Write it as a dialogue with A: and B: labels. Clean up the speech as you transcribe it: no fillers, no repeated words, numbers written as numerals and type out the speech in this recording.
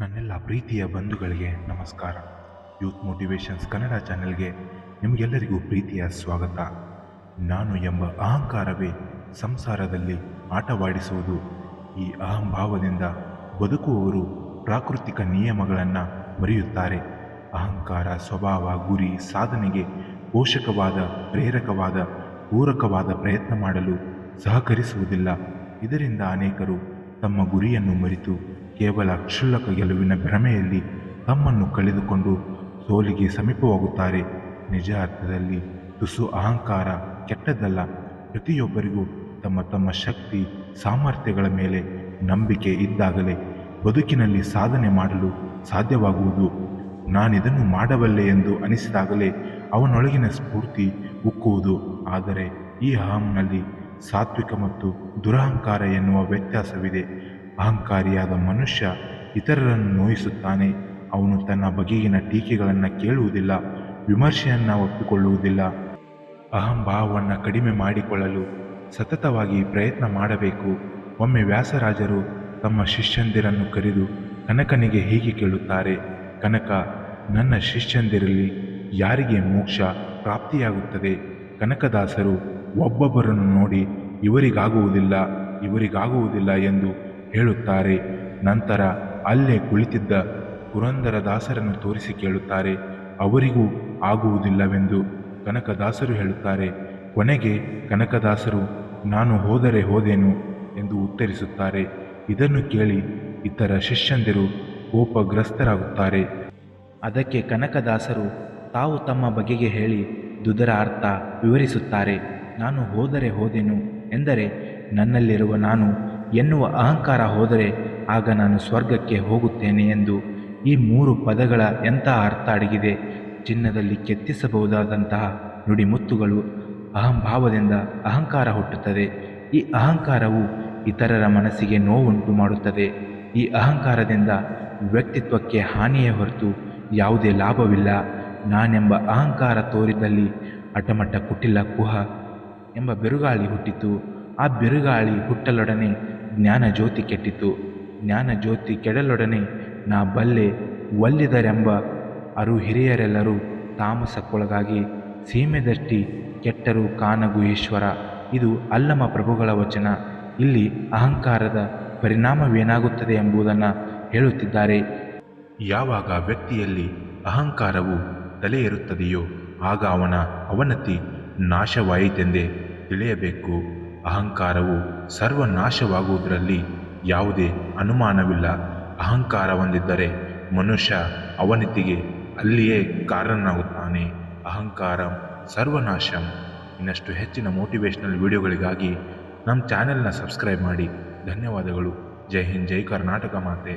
A: ನನ್ನೆಲ್ಲ ಪ್ರೀತಿಯ ಬಂಧುಗಳಿಗೆ ನಮಸ್ಕಾರ. ಯೂತ್ ಮೋಟಿವೇಶನ್ಸ್ ಕನ್ನಡ ಚಾನೆಲ್ಗೆ ನಿಮಗೆಲ್ಲರಿಗೂ ಪ್ರೀತಿಯ ಸ್ವಾಗತ. ನಾನು ಎಂಬ ಅಹಂಕಾರವೇ ಸಂಸಾರದಲ್ಲಿ ಆಟವಾಡಿಸುವುದು. ಈ ಅಹಂಭಾವದಿಂದ ಬದುಕುವವರು ಪ್ರಾಕೃತಿಕ ನಿಯಮಗಳನ್ನು ಮರೆಯುತ್ತಾರೆ. ಅಹಂಕಾರ ಸ್ವಭಾವ ಗುರಿ ಸಾಧನೆಗೆ ಪೋಷಕವಾದ ಪ್ರೇರಕವಾದ ಪೂರಕವಾದ ಪ್ರಯತ್ನ ಮಾಡಲು ಸಹಕರಿಸುವುದಿಲ್ಲ. ಇದರಿಂದ ಅನೇಕರು ತಮ್ಮ ಗುರಿಯನ್ನು ಮರೆತು ಕೇವಲ ಕ್ಷುಲ್ಲಕ ಗೆಲುವಿನ ಭ್ರಮೆಯಲ್ಲಿ ತಮ್ಮನ್ನು ಕಳೆದುಕೊಂಡು ಸೋಲಿಗೆ ಸಮೀಪವಾಗುತ್ತಾರೆ. ನಿಜ ಅರ್ಥದಲ್ಲಿ ತುಸು ಅಹಂಕಾರ ಕೆಟ್ಟದ್ದಲ್ಲ. ಪ್ರತಿಯೊಬ್ಬರಿಗೂ ತಮ್ಮ ತಮ್ಮ ಶಕ್ತಿ ಸಾಮರ್ಥ್ಯಗಳ ಮೇಲೆ ನಂಬಿಕೆ ಇದ್ದಾಗಲೇ ಬದುಕಿನಲ್ಲಿ ಸಾಧನೆ ಮಾಡಲು ಸಾಧ್ಯವಾಗುವುದು. ನಾನಿದನ್ನು ಮಾಡಬಲ್ಲೆ ಎಂದು ಅನಿಸಿದಾಗಲೇ ಅವನೊಳಗಿನ ಸ್ಫೂರ್ತಿ ಉಕ್ಕುವುದು. ಆದರೆ ಈ ಅಹಂನಲ್ಲಿ ಸಾತ್ವಿಕ ಮತ್ತು ದುರಹಂಕಾರ ಎನ್ನುವ ವ್ಯತ್ಯಾಸವಿದೆ. ಅಹಂಕಾರಿಯಾದ ಮನುಷ್ಯ ಇತರರನ್ನು ನೋಯಿಸುತ್ತಾನೆ. ಅವನು ತನ್ನ ಬಗೆಗಿನ ಟೀಕೆಗಳನ್ನು ಕೇಳುವುದಿಲ್ಲ, ವಿಮರ್ಶೆಯನ್ನು ಒಪ್ಪಿಕೊಳ್ಳುವುದಿಲ್ಲ. ಅಹಂಭಾವವನ್ನು ಕಡಿಮೆ ಮಾಡಿಕೊಳ್ಳಲು ಸತತವಾಗಿ ಪ್ರಯತ್ನ ಮಾಡಬೇಕು. ಒಮ್ಮೆ ವ್ಯಾಸರಾಜರು ತಮ್ಮ ಶಿಷ್ಯಂದಿರನ್ನು ಕರೆದು ಕನಕನಿಗೆ ಹೀಗೆ ಕೇಳುತ್ತಾರೆ: ಕನಕ, ನನ್ನ ಶಿಷ್ಯಂದಿರಲ್ಲಿ ಯಾರಿಗೆ ಮೋಕ್ಷ ಪ್ರಾಪ್ತಿಯಾಗುತ್ತದೆ? ಕನಕದಾಸರು ಒಬ್ಬೊಬ್ಬರನ್ನು ನೋಡಿ ಇವರಿಗಾಗುವುದಿಲ್ಲ ಎಂದು ಹೇಳುತ್ತಾರೆ. ನಂತರ ಅಲ್ಲೇ ಕುಳಿತಿದ್ದ ಪುರಂದರದಾಸರನ್ನು ತೋರಿಸಿ ಕೇಳುತ್ತಾರೆ, ಅವರಿಗೂ ಆಗುವುದಿಲ್ಲವೆಂದು. ಕನಕದಾಸರು ಹೇಳುತ್ತಾರೆ. ಕೊನೆಗೆ ಕನಕದಾಸರು ನಾನು ಹೋದರೆ ಹೋದೇನು ಎಂದು ಉತ್ತರಿಸುತ್ತಾರೆ. ಇದನ್ನು ಕೇಳಿ ಇತರ ಶಿಷ್ಯಂದಿರು ಕೋಪಗ್ರಸ್ತರಾಗುತ್ತಾರೆ. ಅದಕ್ಕೆ ಕನಕದಾಸರು ತಾವು ತಮ್ಮ ಬಗೆಗೆ ಹೇಳಿ ದುದರ ಅರ್ಥ ವಿವರಿಸುತ್ತಾರೆ. ನಾನು ಹೋದರೆ ಹೋದೆನು ಎಂದರೆ ನನ್ನಲ್ಲಿರುವ ನಾನು ಎನ್ನುವ ಅಹಂಕಾರ ಹೋದರೆ ಆಗ ನಾನು ಸ್ವರ್ಗಕ್ಕೆ ಹೋಗುತ್ತೇನೆ ಎಂದು. ಈ 3 ಪದಗಳ ಎಂತಹ ಅರ್ಥ ಅಡಗಿದೆ! ಚಿನ್ನದಲ್ಲಿ ಕೆತ್ತಿಸಬಹುದಾದಂತಹ ನುಡಿಮುತ್ತುಗಳು. ಅಹಂಭಾವದಿಂದ ಅಹಂಕಾರ ಹುಟ್ಟುತ್ತದೆ. ಈ ಅಹಂಕಾರವು ಇತರರ ಮನಸ್ಸಿಗೆ ನೋವುಂಟು ಮಾಡುತ್ತದೆ. ಈ ಅಹಂಕಾರದಿಂದ ವ್ಯಕ್ತಿತ್ವಕ್ಕೆ ಹಾನಿಯೇ ಹೊರತು ಯಾವುದೇ ಲಾಭವಿಲ್ಲ. ನಾನೆಂಬ ಅಹಂಕಾರ ತೋರಿದಲ್ಲಿ ಅಟಮಟ ಕುಟಿಲ ಕುಹ ಎಂಬ ಬಿರುಗಾಳಿ ಹುಟ್ಟಿತು. ಆ ಬಿರುಗಾಳಿ ಹುಟ್ಟಲೊಡನೆ ಜ್ಞಾನ ಜ್ಯೋತಿ ಕೆಟ್ಟಿತು. ಜ್ಞಾನ ಜ್ಯೋತಿ ಕೆಡಲೊಡನೆ ನಾ ಬಲ್ಲೆ ಒಲ್ಲಿದರೆಂಬ ಅರು ಹಿರಿಯರೆಲ್ಲರೂ ತಾಮಸಕ್ಕೊಳಗಾಗಿ ಸೀಮೆದಷ್ಟಿ ಕೆಟ್ಟರು ಕಾನಗು ಈಶ್ವರ. ಇದು ಅಲ್ಲಮ ಪ್ರಭುಗಳ ವಚನ. ಇಲ್ಲಿ ಅಹಂಕಾರದ ಪರಿಣಾಮವೇನಾಗುತ್ತದೆ ಎಂಬುದನ್ನು ಹೇಳುತ್ತಿದ್ದಾರೆ. ಯಾವಾಗ ವ್ಯಕ್ತಿಯಲ್ಲಿ ಅಹಂಕಾರವು ತಲೆ ಏರುತ್ತದೆಯೋ ಆಗ ಅವನ ಅವನತಿ ನಾಶವಾಯಿತೆಂದೇ ತಿಳಿಯಬೇಕು. ಅಹಂಕಾರವು ಸರ್ವನಾಶವಾಗುವುದರಲ್ಲಿ ಯಾವುದೇ ಅನುಮಾನವಿಲ್ಲ. ಅಹಂಕಾರ ಹೊಂದಿದ್ದರೆ ಮನುಷ್ಯ ಅವನತಿಗೆ ಅಲ್ಲಿಯೇ ಕಾರಣನಾಗುತ್ತಾನೆ. ಅಹಂಕಾರ ಸರ್ವನಾಶಂ. ಇನ್ನಷ್ಟು ಹೆಚ್ಚಿನ ಮೋಟಿವೇಶ್ನಲ್ ವಿಡಿಯೋಗಳಿಗಾಗಿ ನಮ್ಮ ಚಾನೆಲ್ನ ಸಬ್ಸ್ಕ್ರೈಬ್ ಮಾಡಿ. ಧನ್ಯವಾದಗಳು. ಜೈ ಹಿಂದ್, ಜೈ ಕರ್ನಾಟಕ ಮಾತೆ.